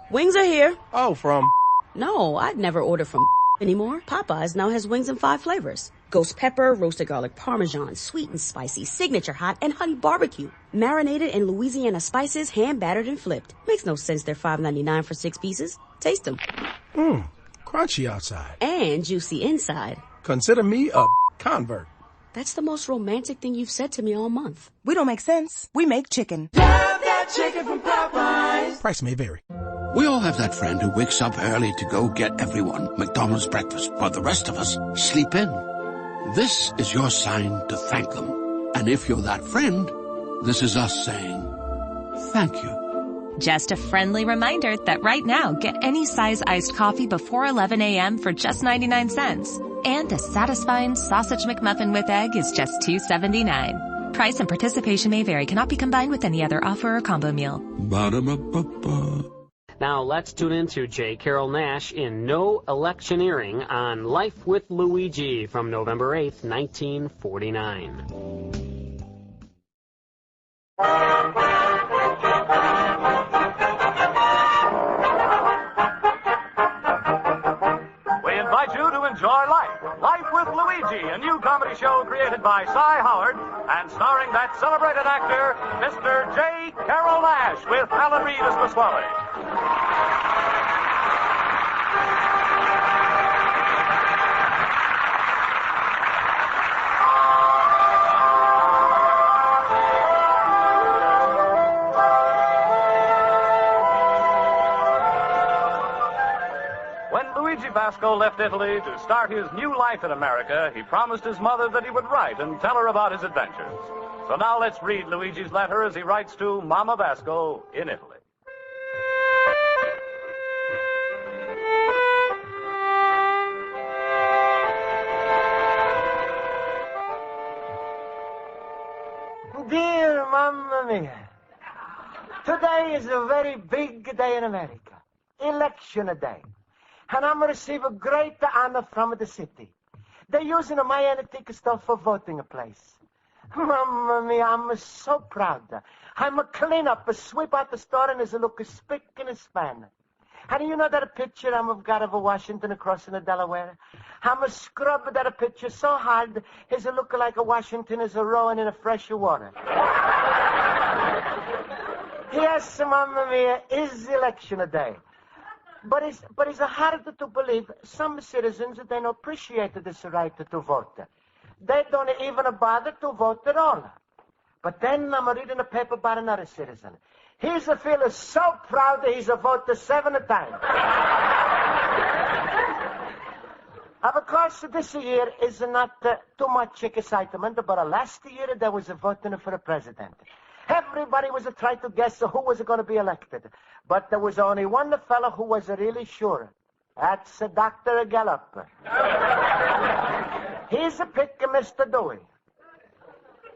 Wings are here. Oh, from... No, I'd never order from anymore. Popeyes now has wings in 5 flavors. Ghost pepper, roasted garlic parmesan, sweet and spicy, signature hot, and honey barbecue. Marinated in Louisiana spices, hand battered and flipped. Makes no sense they're $5.99 for 6 pieces. Taste them. Crunchy outside. And juicy inside. Consider me a convert. That's the most romantic thing you've said to me all month. We don't make sense. We make chicken. Love that chicken from Popeyes. Price may vary. We all have that friend who wakes up early to go get everyone McDonald's breakfast, while the rest of us sleep in. This is your sign to thank them. And if you're that friend, this is us saying thank you. Just a friendly reminder that right now, get any size iced coffee before 11 a.m. for just 99 cents. And a satisfying sausage McMuffin with egg is just $2.79. Price and participation may vary. Cannot be combined with any other offer or combo meal. Ba-da-ba-ba-ba. Now let's tune in to J. Carrol Naish in No Electioneering on Life with Luigi from November 8th, 1949. We invite you to enjoy Life with Luigi, a new comedy show created by Cy Howard and starring that celebrated actor, Mr. J. Carrol Naish, with Alan Reed as Pasquale. Luigi Basco left Italy to start his new life in America. He promised his mother that he would write and tell her about his adventures. So now let's read Luigi's letter as he writes to Mama Basco in Italy. Dear Mamma Mia, today is a very big day in America. Election day. And I'm going to receive a great honor from the city. They're using my antique stuff for voting place. Mamma mia, I'm so proud. I'm a clean up, a sweep out the store, and there's a look of spick and a span. And you know that picture I've got of a Washington crossing the Delaware? I'm a scrub that picture so hard, it's a look like a Washington is a rowing in a fresh water. Yes, Mamma mia, is election day. But it's hard to believe some citizens, they don't appreciate this right to vote. They don't even bother to vote at all. But then I'm reading a paper about another citizen. He's a feeling so proud that he's voted 7 times. Of course, this year is not too much excitement, but last year there was a voting for a president. Everybody was trying to guess who was going to be elected. But there was only one fellow who was really sure. That's Dr. Gallup. He's a pick, Mr. Dewey.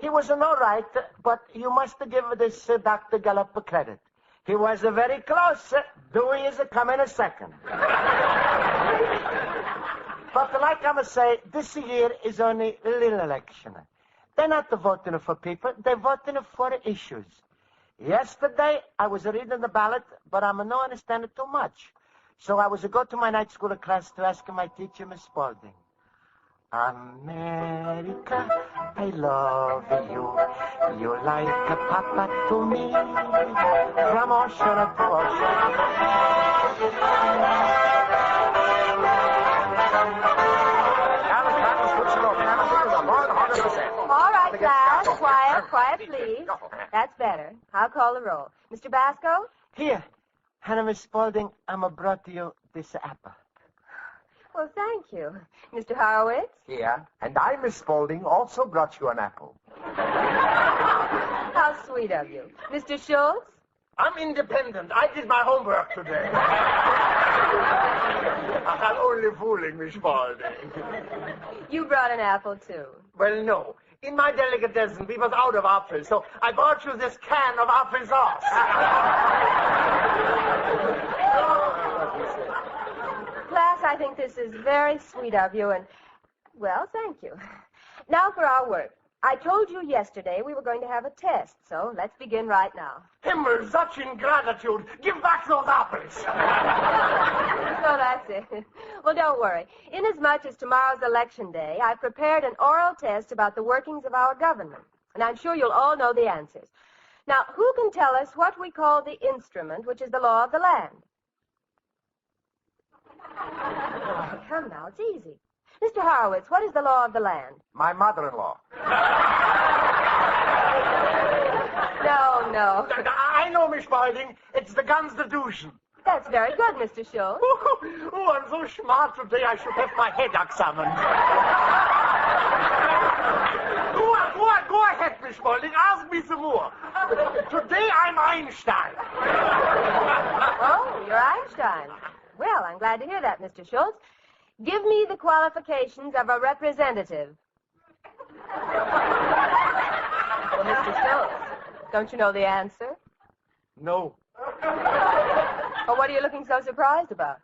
He was all right, but you must give this Dr. Gallup credit. He was very close. Dewey is coming second. But like I'm saying, this year is only a little election. They're not voting for people. They're voting for issues. Yesterday, I was reading the ballot, but I'm not understanding too much. So I was go to my night school class to ask my teacher, Miss Spaulding. America, I love you. You like a papa to me. From ocean to ocean. All right, class. Quiet, please. That's better. I'll call the roll. Mr. Basco? Here. Hannah, Miss Spaulding, I'm brought to you this apple. Well, thank you. Mr. Horowitz? Here. And I, Miss Spaulding, also brought you an apple. How sweet of you. Mr. Schultz? I'm independent. I did my homework today. I'm only fooling, Miss Spaulding. You brought an apple, too. Well, no. In my delicatessen, we was out of apples, so I brought you this can of apple sauce. Class, I think this is very sweet of you, and, well, thank you. Now for our work. I told you yesterday we were going to have a test, so let's begin right now. Himmel, such ingratitude. Give back those apples. So that's it. Well, don't worry. Inasmuch as tomorrow's election day, I've prepared an oral test about the workings of our government, and I'm sure you'll all know the answers. Now, who can tell us what we call the instrument, which is the law of the land? Oh, come now, it's easy. Mr. Horowitz, what is the law of the land? My mother-in-law. No. I know, Miss Spalding. It's the Constitution. That's very good, Mr. Schultz. Oh, I'm so smart today I should have my head examined. Go ahead, Miss Spalding. Ask me some more. Today I'm Einstein. Oh, you're Einstein. Well, I'm glad to hear that, Mr. Schultz. Give me the qualifications of a representative. Well, Mr. Schultz, don't you know the answer? No. Well, what are you looking so surprised about?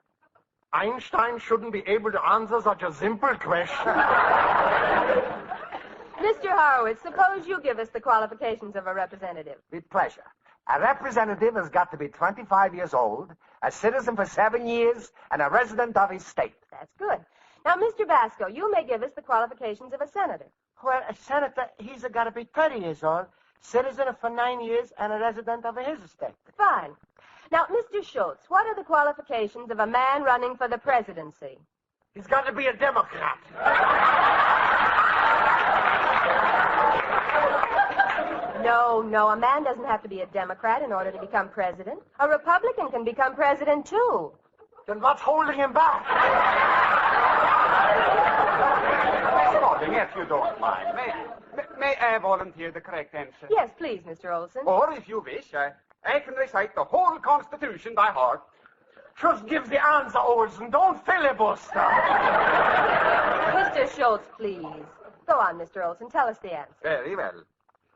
Einstein shouldn't be able to answer such a simple question. Mr. Horowitz, suppose you give us the qualifications of a representative. With pleasure. A representative has got to be 25 years old, a citizen for 7 years, and a resident of his state. That's good. Now, Mr. Basco, you may give us the qualifications of a senator. Well, a senator, he's got to be 30 years old, citizen for 9 years, and a resident of his estate. Fine. Now, Mr. Schultz, what are the qualifications of a man running for the presidency? He's got to be a Democrat. No, a man doesn't have to be a Democrat in order to become president. A Republican can become president, too. Then what's holding him back? Miss Spalding, if you don't mind, may I volunteer the correct answer? Yes, please, Mr. Olson. Or, if you wish, I can recite the whole Constitution by heart. Just give the answer, Olson. Don't filibuster. Mr. Schultz, please. Go on, Mr. Olson. Tell us the answer. Very well.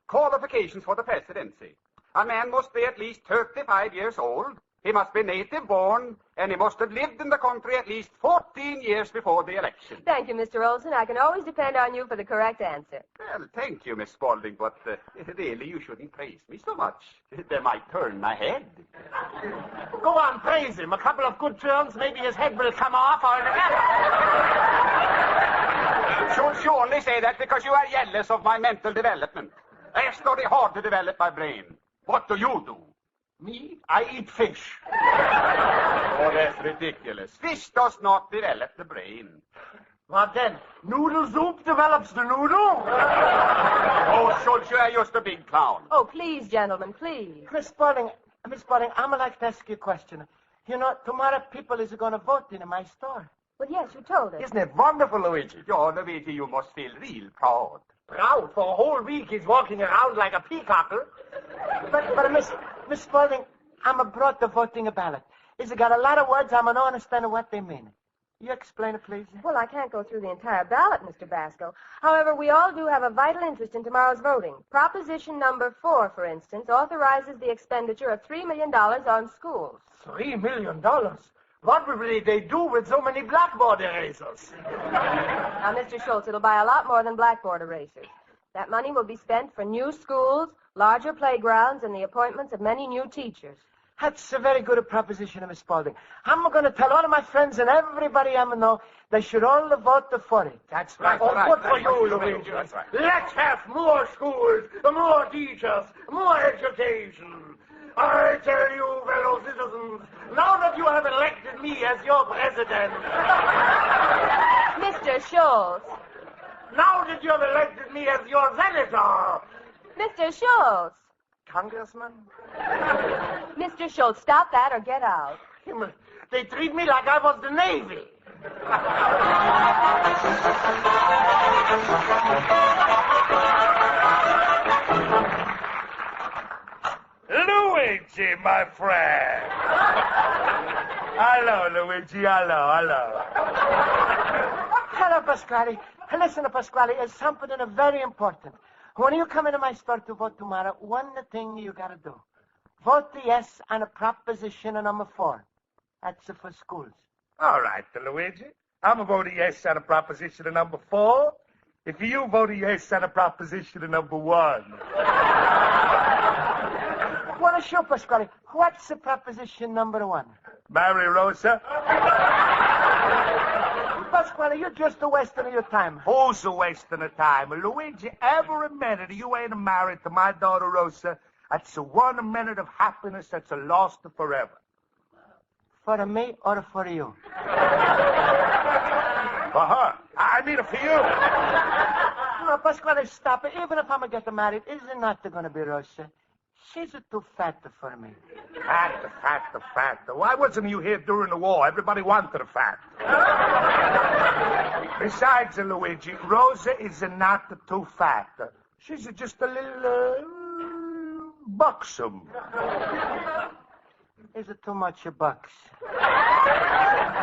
Qualifications for the presidency. A man must be at least 35 years old. He must be native born, and he must have lived in the country at least 14 years before the election. Thank you, Mr. Olson. I can always depend on you for the correct answer. Well, thank you, Miss Spalding, but really you shouldn't praise me so much. They might turn my head. Go on, praise him. A couple of good turns, maybe his head will come off altogether. Should you only say that because you are jealous of my mental development? I study hard to develop my brain. What do you do? Me? I eat fish. Oh, that's ridiculous. Fish does not develop the brain. What then? Noodle soup develops the noodle? Oh, Schultz, you are just a big clown. Oh, please, gentlemen, please. Miss Spalding, I'm like to ask you a question. You know, tomorrow people is going to vote in my store. Well, yes, you told us. Isn't it wonderful, Luigi? Oh, Luigi, you must feel real proud. Proud? For a whole week he's walking around like a peacocker. But Miss Spalding, I'm brought the voting a ballot. It's got a lot of words I'm not understanding what they mean. You explain it, please? Well, I can't go through the entire ballot, Mr. Basco. However, we all do have a vital interest in tomorrow's voting. Proposition number 4, for instance, authorizes the expenditure of $3 million on schools. $3 million? What will they do with so many blackboard erasers? Now, Mr. Schultz, it'll buy a lot more than blackboard erasers. That money will be spent for new schools, larger playgrounds, and the appointments of many new teachers. That's a very good proposition, Miss Spalding. I'm going to tell all of my friends and everybody I know they should all vote for it. That's right. Good for you, Luigi. That's right. Let's have more schools, more teachers, more education. I tell you, fellow citizens, now that you have elected me as your president... Mr. Schultz. Now that you have elected me as your senator... Mr. Schultz. Congressman? Mr. Schultz, stop that or get out. They treat me like I was the Navy. Luigi, my friend. Hello, Luigi. Hello. Hello, Pasquale. Listen, Pasquale, it's something very important. When you come into my store to vote tomorrow, one thing you got to do. Vote yes on a proposition number 4. That's for schools. All right, Luigi. I'm voting yes on a proposition number 4. If you vote yes on a proposition number 1. Well, sure, Pasquale. What's the proposition number 1? Marry Rosa. Pasquale, you're just a wasting of your time. Who's a wasting of time? Luigi, every minute you ain't married to my daughter Rosa, that's a 1 minute of happiness that's a lost forever. For me or for you? For her. I mean for you. No, Pasquale, stop it. Even if I'm going to get married, is it not going to be Rosa? She's too fat for me. Fat. Why wasn't you here during the war? Everybody wanted a fat. Besides, Luigi, Rosa is not too fat. She's just a little buxom. Is it too much bucks?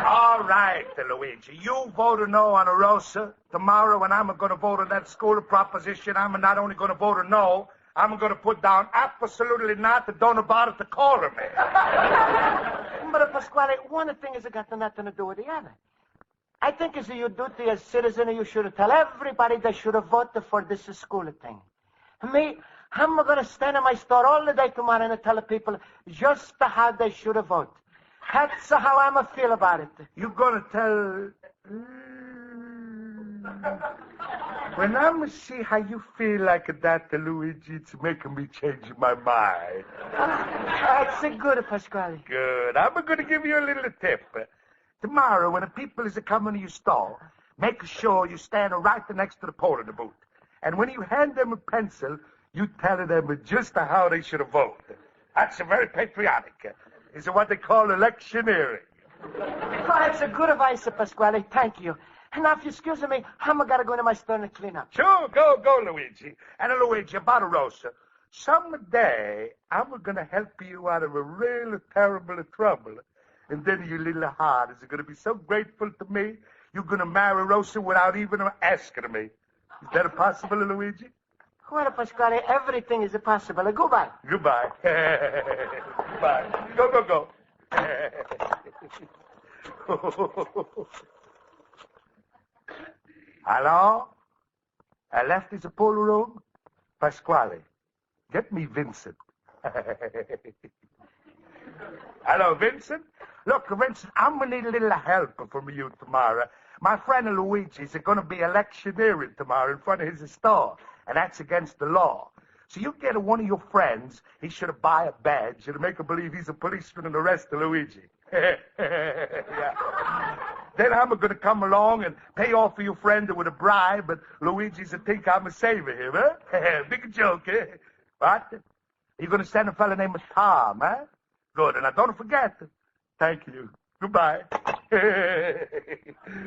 All right, Luigi. You vote no on a Rosa. Tomorrow when I'm going to vote on that school proposition, I'm not only going to vote no, I'm going to put down absolutely not. Don't bother to call her me. But, Pasquale, one thing has got nothing to do with the other. I think it's your duty as citizen, you should tell everybody they should have voted for this school thing. Me, I'm going to stand in my store all the day tomorrow and tell people just how they should have voted. That's how I'm feel about it. You're going to tell... When I'm going to see how you feel like that, Luigi, it's making me change my mind. That's good, Pasquale. Good. I'm going to give you a little tip. Tomorrow, when the people is coming to your store, make sure you stand right next to the polling booth. And when you hand them a pencil, you tell them just how they should vote. That's very patriotic. It's what they call electioneering. Oh, that's a good advice, Pasquale. Thank you. Now, if you excuse me, I'm going to go into my store and clean up. Sure, go, Luigi. And Luigi, about Rosa, someday I'm going to help you out of a real terrible trouble. And then your little heart is going to be so grateful to me, you're going to marry Rosa without even asking me. Is that possible, Luigi? Well, Pasquale, everything is possible. Goodbye. Goodbye. Goodbye. Go. Hello? I left his pool room. Pasquale, get me Vincent. Hello, Vincent? Look, Vincent, I'm going to need a little help from you tomorrow. My friend Luigi is going to be electioneering tomorrow in front of his store, and that's against the law. So you get one of your friends, he should buy a badge and make him believe he's a policeman and arrest Luigi. Yeah. Then I'm going to come along and pay off for your friend with a bribe, but Luigi's to think I'm a savior here, huh? Big joke, eh? What? You're going to send a fella named Tom, huh? Good, and now don't forget. Thank you. Goodbye.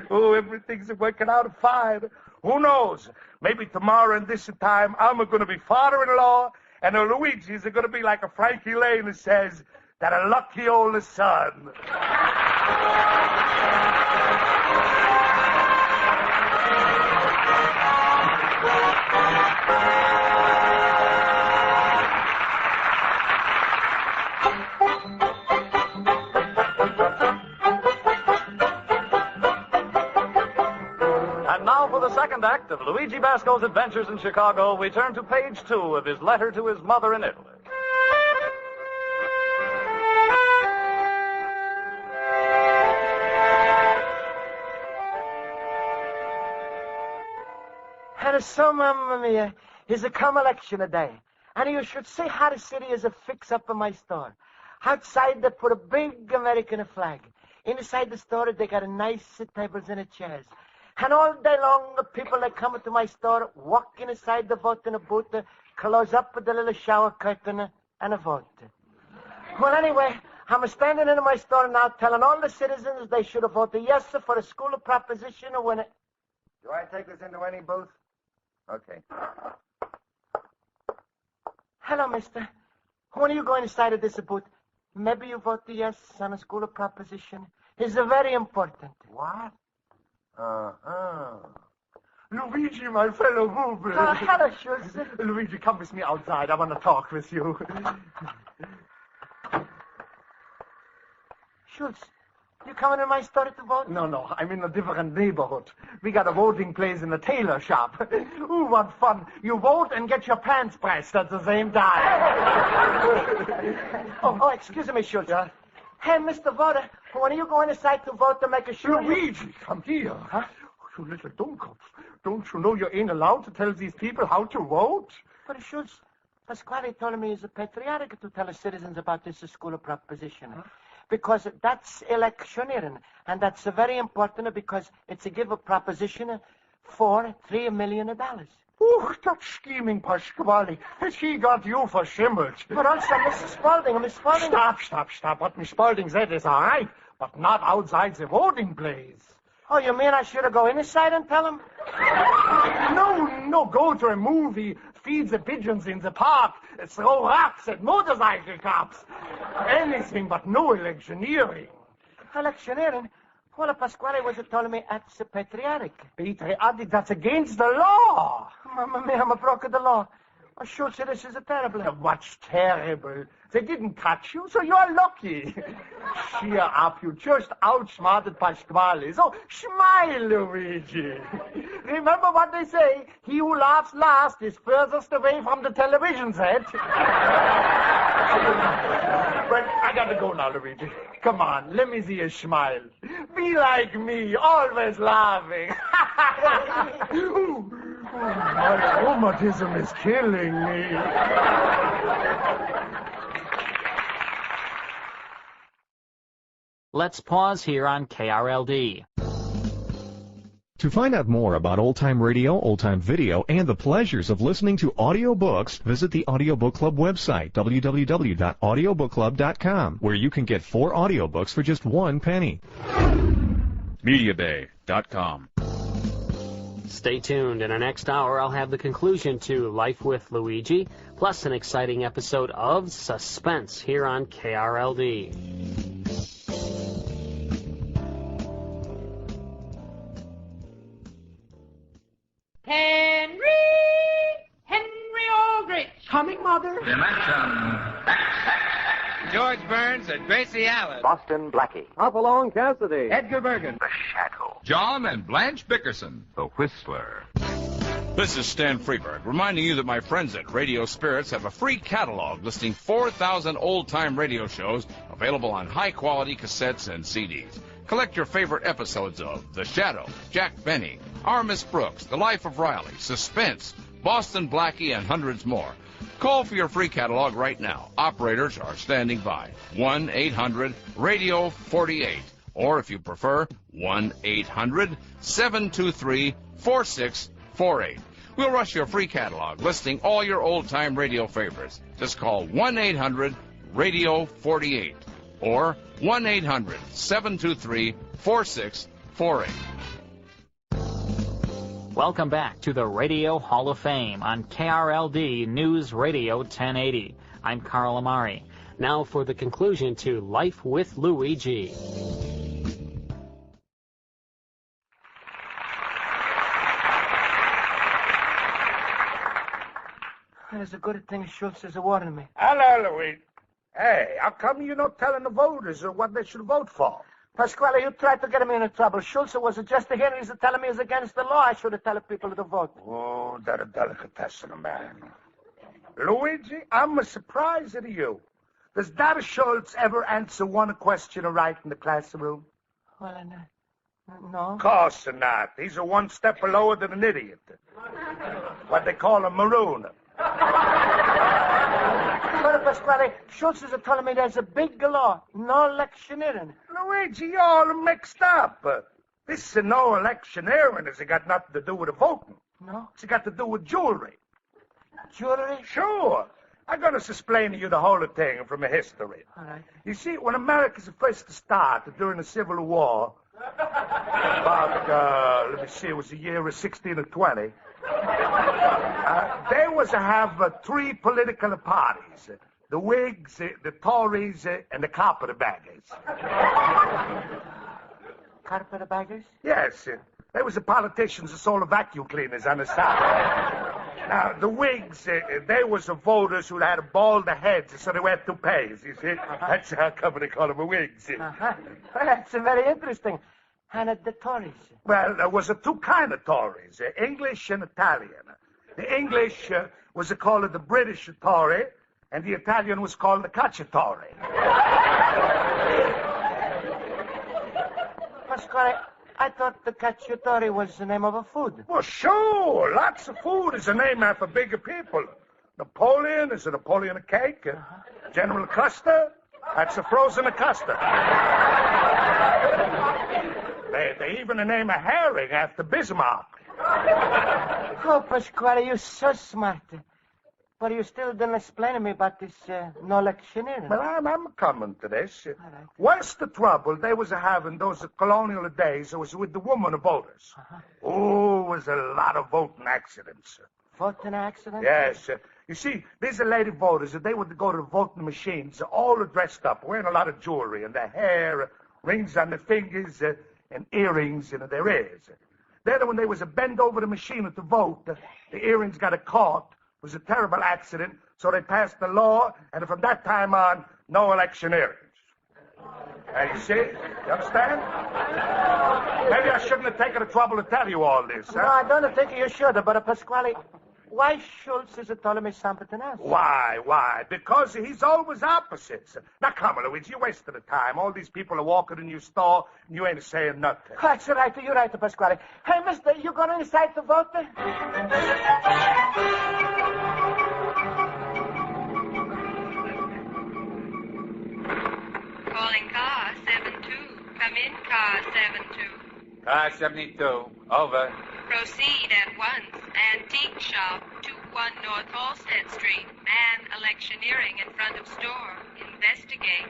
Oh, everything's working out fine. Who knows? Maybe tomorrow and this time I'm going to be father-in-law, and Luigi's going to be like a Frankie Lane that says, that a lucky old son. And now for the second act of Luigi Basco's adventures in Chicago, we turn to page 2 of his letter to his mother in Italy. And so, Mamma Mia, is a come election day. And you should see how the city is a fix up in my store. Outside, they put a big American flag. Inside the store, they got nice tables and chairs. And all day long, the people that come into my store walk inside the voting booth, close up the little shower curtain, and vote. Well, anyway, I'm standing in my store now telling all the citizens they should have voted yes for the school proposition when it... Do I take this into any booth? Okay. Hello, mister. When are you going inside of this booth? Maybe you vote yes on a school proposition. It's very important. What? Luigi, my fellow movement. Hello, Schultz. Luigi, come with me outside. I want to talk with you. Schultz, You coming in my store to vote? No, I'm in a different neighborhood. We got a voting place in the tailor shop. Ooh, what fun. You vote and get your pants pressed at the same time. oh, excuse me, Schultz. Yeah? Hey, Mr. Voter, when are you going inside to vote to make a sure? Luigi, come here. Huh? You little dummkopf. Don't you know you ain't allowed to tell these people how to vote? But Schultz, Pasquale told me it's patriotic to tell the citizens about this school proposition. Huh? Because that's electioneering, and that's very important because it's a give a proposition for $3 million. Ooh, that scheming Pasquale. He got you for shimmels. But also, Mrs. Spaulding, Miss Spaulding... Stop. What Miss Spaulding said is all right, but not outside the voting place. Oh, you mean I should have go inside and tell him? No, go to a movie, feed the pigeons in the park, throw rocks at motorcycle cops. Anything but no electioneering. Electioneering? Well, Pasquale was telling me that's patriotic. Patriotic? That's against the law. Mamma mia, I broke the law. Oh, sure, this is terrible. What's terrible? They didn't catch you, so you're lucky. Cheer up, you just outsmarted Pasquale. So smile, Luigi. Remember what they say, he who laughs last is furthest away from the television set. But I gotta go now, Luigi. Come on, let me see you smile. Be like me, always laughing. My rheumatism is killing me. Let's pause here on KRLD. To find out more about old-time radio, old-time video, and the pleasures of listening to audiobooks, visit the Audiobook Club website, www.audiobookclub.com, where you can get 4 audiobooks for just 1 penny. MediaBay.com. Stay tuned. In our next hour, I'll have the conclusion to Life with Luigi, plus an exciting episode of Suspense here on KRLD. Henry Aldrich. Coming, Mother. Dimension. George Burns and Gracie Allen. Boston Blackie. Hopalong Cassidy. Edgar Bergen. The Shadow. John and Blanche Bickerson. The Whistler. This is Stan Freeberg, reminding you that my friends at Radio Spirits have a free catalog listing 4,000 old-time radio shows available on high-quality cassettes and CDs. Collect your favorite episodes of The Shadow, Jack Benny, Our Miss Brooks, The Life of Riley, Suspense, Boston Blackie, and hundreds more. Call for your free catalog right now. Operators are standing by. 1-800-RADIO-48. Or if you prefer, 1-800-723-4648. We'll rush your free catalog listing all your old-time radio favorites. Just call 1-800-RADIO-48 or 1-800-723-4648. Welcome back to the Radio Hall of Fame on KRLD News Radio 1080. I'm Carl Amari. Now for the conclusion to Life with Luigi. There's a good thing Schultz is awarding me. Hello, Luigi. Hey, how come you're not telling the voters what they should vote for? Pasquale, you tried to get me into trouble. Schultz was just here. He's telling me it's against the law. I should have told people to vote. Oh, that a delicatessen, man. Luigi, I'm surprised at you. Does Dad Schultz ever answer one question right in the classroom? Well, no. Of course not. He's a one step lower than an idiot. What they call a maroon. But Pasquale, Schultz is telling me there's a big law. No electioneering. Luigi, you're all mixed up. This no electioneering has got nothing to do with the voting. No? It's got to do with jewelry. Jewelry? Sure. I'm going to explain to you the whole thing from a history. All right. You see, when America was first to start during the Civil War, about, let me see, it was the year of 16 or 20, they was to have 3 political parties. The Whigs, the Tories, and the Carpetbaggers. Carpetbaggers? Yes. They was the politicians that sold the vacuum cleaners on the side. Now, the Whigs, they was the voters who had bald heads, so they wear toupees, you see. That's how come they call them a Whigs. That's very interesting. And the Tories? Well, there was two kind of Tories, English and Italian. The English was called the British Tory, and the Italian was called the Cacciatore. Pasquale, I thought the Cacciatore was the name of a food. Well, sure. Lots of food is a name after bigger people. Napoleon is a Napoleon cake. General Custer, that's a frozen custard. They even name a herring after Bismarck. Oh, Pasquale, you're so smart. But you still didn't explain to me about this no electioneering. Well, I'm coming to this. What's the trouble they was having those colonial days? It was with the woman voters. Oh, it was a lot of voting accidents. Voting accidents? Yes. You see, these are lady voters. They would go to the voting machines all dressed up, wearing a lot of jewelry, and their hair, rings on their fingers, and earrings in their ears. Then when they was bend over the machine to vote, the earrings got caught. It was a terrible accident, so they passed the law, and from that time on, no electioneering. You see? You understand? Maybe I shouldn't have taken the trouble to tell you all this, huh? No, I don't think you should, but Pasquale, why Schultz is telling me something else? Why? Because he's always opposites. Now, come on, Luigi, you're wasting the time. All these people are walking in your store, and you ain't saying nothing. That's right, you're right, Pasquale. Hey, mister, you going inside to vote? Calling car 72. Come in, car 72. Car 72. Over. Proceed at once. Antique shop, 21 North Halstead Street. Man electioneering in front of store. Investigate.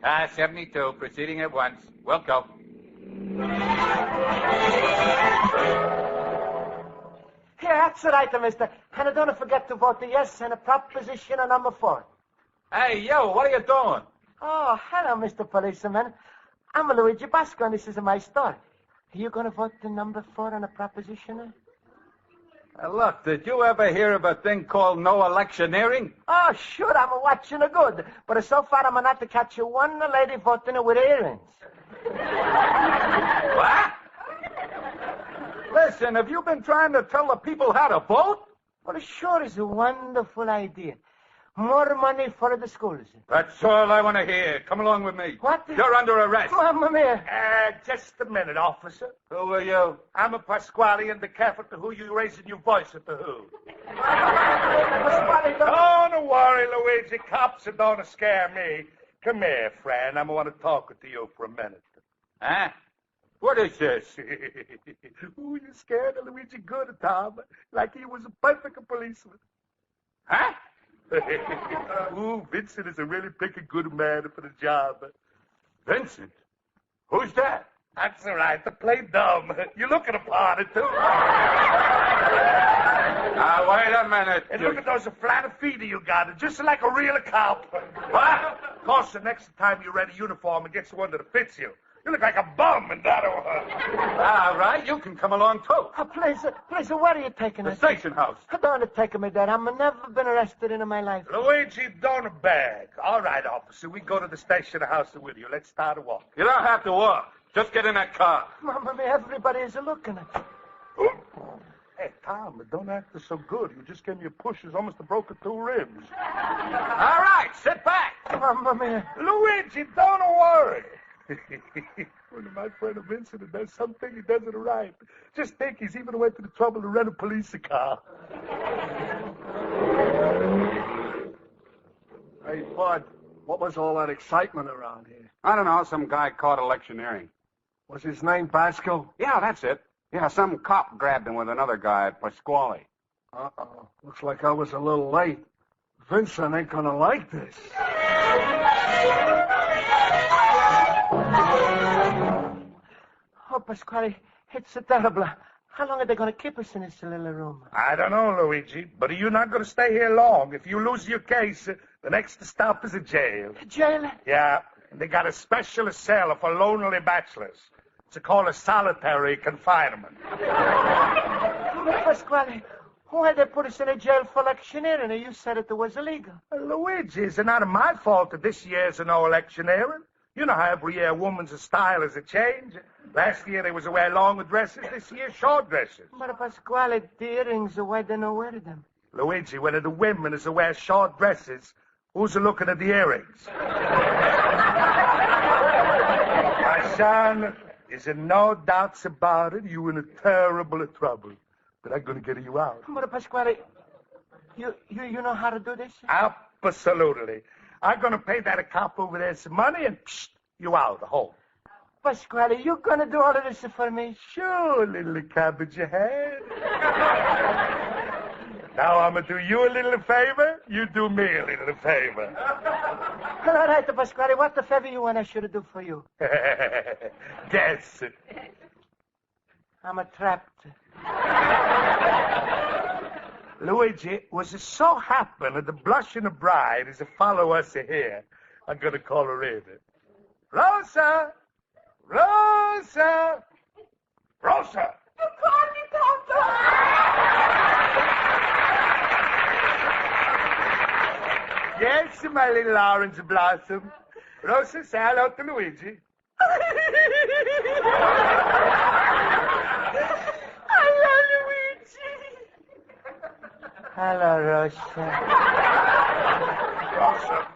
Car 72. Proceeding at once. Welcome. Here, that's right, mister. And don't forget to vote yes and proposition number 4. Hey, yo, what are you doing? Oh, hello, Mr. Policeman. I'm Luigi Basco, and this is my store. Are you going to vote the number 4 on a proposition? Look, did you ever hear of a thing called no electioneering? Oh, sure, I'm watching it good. But so far, I'm not to catch one lady voting with earrings. What? Listen, have you been trying to tell the people how to vote? Well, it sure is a wonderful idea. More money for the schools. That's all I want to hear. Come along with me. What? You're under arrest. Mamma mia. Just a minute, officer. Who are you? I'm a Pasquale, and be careful to who you raising your voice at the who. Pasquale, Don't worry, Luigi. Cops don't scare me. Come here, friend. I want to talk to you for a minute. Huh? What is this? Ooh, you scared of Luigi good, Tom. Like he was a perfect policeman. Huh? Ooh, Vincent is a really picky good man for the job. Vincent? Who's that? That's all right. To play dumb. You look at a part of too. Now, wait a minute. And look at those flat feet you got. Just like a real cop. What? Of course, the next time you rent a uniform and get one that fits you. You look like a bum in that one. All right, you can come along, too. Please, where are you taking us? The station house. Don't take me there. I've never been arrested in my life. Luigi, don't beg. All right, officer, we go to the station house with you. Let's start a walk. You don't have to walk. Just get in that car. Mamma mia, everybody is looking at you. Hey, Tom, don't act so good. You just gave me a push. It's almost broken 2 ribs. All right, sit back. Mamma mia. Luigi, don't worry. When my friend Vincent does something, he does it right. Just think he's even went to the trouble to rent a police car. Hey, Bud, what was all that excitement around here? I don't know. Some guy caught electioneering. Was his name Basco? Yeah, that's it. Yeah, some cop grabbed him with another guy, Pasquale. Uh-oh. Looks like I was a little late. Vincent ain't gonna like this. Oh, Pasquale, it's terrible. How long are they going to keep us in this little room? I don't know, Luigi, but you're not going to stay here long. If you lose your case, the next stop is a jail. Jail? Yeah, and they got a special cell for lonely bachelors. It's called a solitary confinement. Pasquale, Why, they put us in a jail for electioneering, and you said it was illegal. Luigi, it's not my fault that this year's no electioneering. You know how every year a woman's style is a change. Last year they was to wear longer dresses, this year short dresses. But Pasquale, the earrings, why they don't wear them? Luigi, when the women is to wear short dresses, who's looking at the earrings? My son, there's no doubts about it. You in a terrible trouble. But I'm going to get you out. But Pasquale, you know how to do this? Absolutely. I'm going to pay that cop over there some money and you out, home. Pasquale, you going to do all of this for me? Sure, little cabbage head. Now I'm going to do you a little favor, you do me a little favor. All right, Pasquale, what the favor you want I should do for you? Guess. I'm trapped. Luigi, was it so happen that the blushing bride is to follow us here? I'm going to call her in. Rosa! Rosa! Rosa! You called me, Papa! Yes, my little orange blossom. Rosa, say hello to Luigi. Hello, Luigi. Hello, Rosa. Rosa,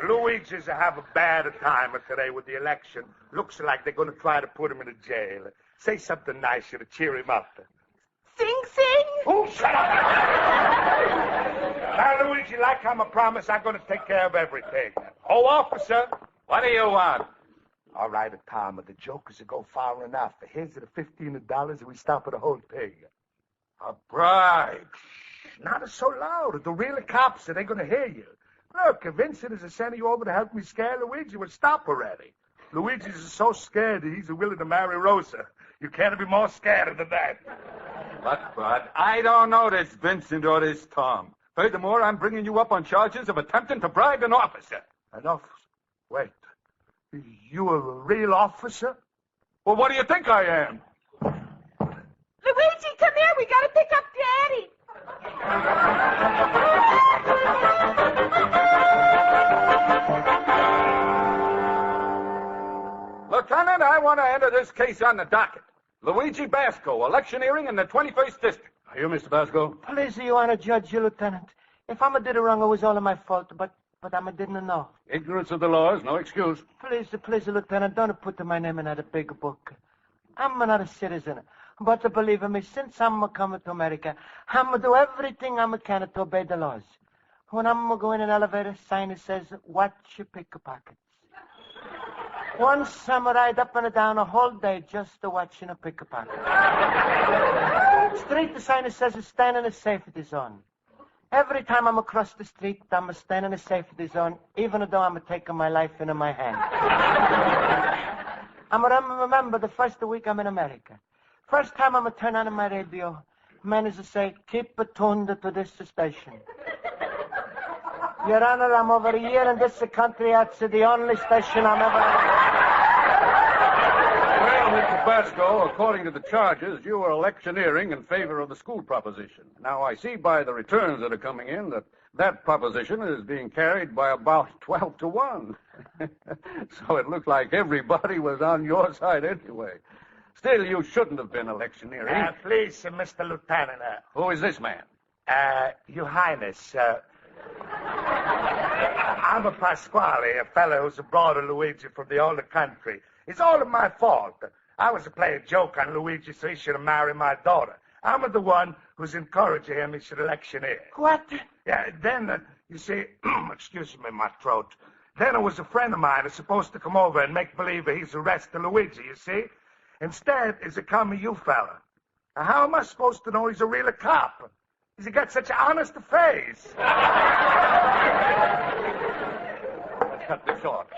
Luigi's have a bad time today with the election. Looks like they're going to try to put him in a jail. Say something nice to cheer him up. Sing, sing. Oh, shut up! Now, Luigi, like I promised, I'm going to take care of everything. Oh, officer, What do you want? all right, Tom, the jokers will go far enough. Here's the $15 and we stop at the whole thing. A bribe. Not so loud. The real cops, they're going to hear you. Look, if Vincent is sending you over to help me scare Luigi, well, stop already. Luigi's so scared that he's willing to marry Rosa. You can't be more scared than that. But I don't know this Vincent or this Tom. Furthermore, I'm bringing you up on charges of attempting to bribe an officer. An officer? Wait. You are a real officer? Well, what do you think I am? Luigi, come here. We got to pick up Daddy. Lieutenant, I want to enter this case on the docket. Luigi Basco, electioneering in the 21st District. Are you Mr. Basco? Please, you want to judge you, Lieutenant. If I did it wrong, it was all my fault, but I didn't know. Ignorance of the law is no excuse. Please, Lieutenant, don't put my name in that big book. I'm not a citizen. But believe me, since I'm coming to America, I'm going to do everything I can to obey the laws. When I'm going in an elevator, sign says, watch your pickpockets. Once I'm ride up and down a whole day just to watching a pickpocket. Street, the sign says, stand in a safety zone. Every time I'm across the street, I'm standing in a safety zone, even though I'm taking my life into my hand. I'm remember the first week I'm in America. First time I'm turn on my radio, manager say, keep it tuned to this station. Your Honor, I'm over here in this country. That's the only station I'm ever... Well, Mr. Basco, according to the charges, you were electioneering in favor of the school proposition. Now, I see by the returns that are coming in that proposition is being carried by about 12 to 1. So it looked like everybody was on your side anyway. Still, you shouldn't have been electioneering. Please, Mr. Lieutenant. Who is this man? Your Highness, I'm a Pasquale, a fellow who's brought a Luigi from the older country. It's all my fault. I was to play a joke on Luigi so he should have married my daughter. I'm the one who's encouraging him he should electioneer. What? Yeah, then, you see, excuse me, my throat. Then it was a friend of mine who's supposed to come over and make believe that he's arrested Luigi, you see? Instead, it's a come you fella. Now, how am I supposed to know he's a real cop? He's got such an honest face. Let's cut this short.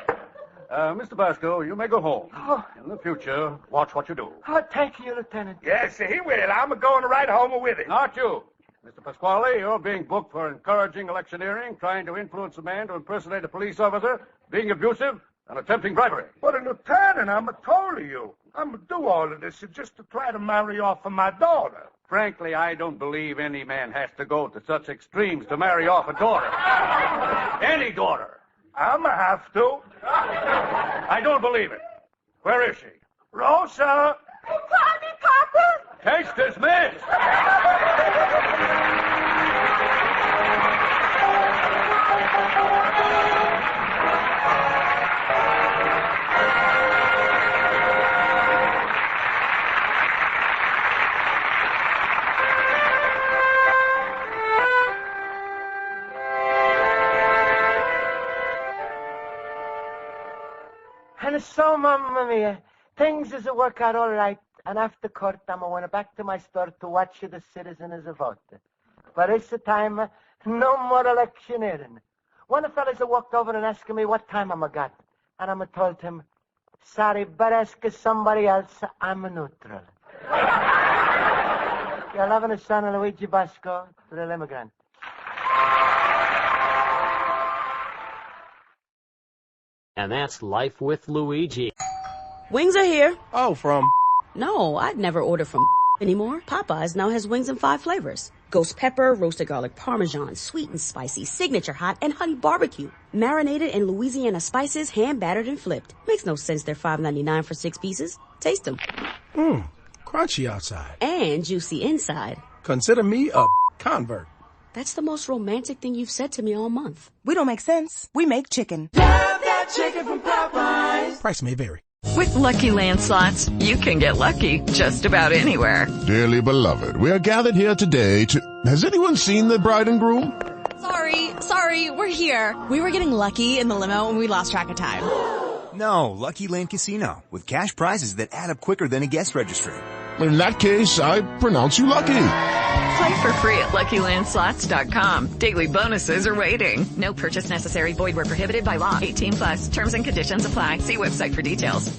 Mr. Basco, you may go home. Oh. In the future, watch what you do. Oh, thank you, Lieutenant. Yes, he will. I'm going right home with him. Not you. Mr. Pasquale, you're being booked for encouraging electioneering, trying to influence a man to impersonate a police officer, being abusive, and attempting bribery. But, Lieutenant, I'm told you. I'm going to do all of this just to try to marry off of my daughter. Frankly, I don't believe any man has to go to such extremes to marry off a daughter. Any daughter. I'm going to have to. I don't believe it. Where is she? Rosa! Call me, Papa! Case dismissed! And so, Mamma Mia, things is a work out all right. And after court, I'm going back to my store to watch the citizens vote. But it's the time, no more electioneering. One of the fellas walked over and asked me what time I'm got. And I'm told him, sorry, but ask somebody else. I'm neutral. You're loving the son of Luigi Basco, real immigrant. And that's Life with Luigi. Wings are here. Oh, from? No, I'd never order from anymore. Popeyes now has wings in 5 flavors. Ghost pepper, roasted garlic parmesan, sweet and spicy, signature hot, and honey barbecue. Marinated in Louisiana spices, hand battered and flipped. Makes no sense they're $5.99 for 6 pieces. Taste them. Crunchy outside. And juicy inside. Consider me a convert. That's the most romantic thing you've said to me all month. We don't make sense. We make chicken. Love that chicken from Popeyes. Price may vary. With Lucky Land Slots, you can get lucky just about anywhere. Dearly beloved, we are gathered here today to... Has anyone seen the bride and groom? Sorry, we're here. We were getting lucky in the limo and we lost track of time. No, Lucky Land Casino, with cash prizes that add up quicker than a guest registry. In that case, I pronounce you lucky. Play for free at LuckyLandSlots.com. Daily bonuses are waiting. No purchase necessary. Void where prohibited by law. 18+. Terms and conditions apply. See website for details.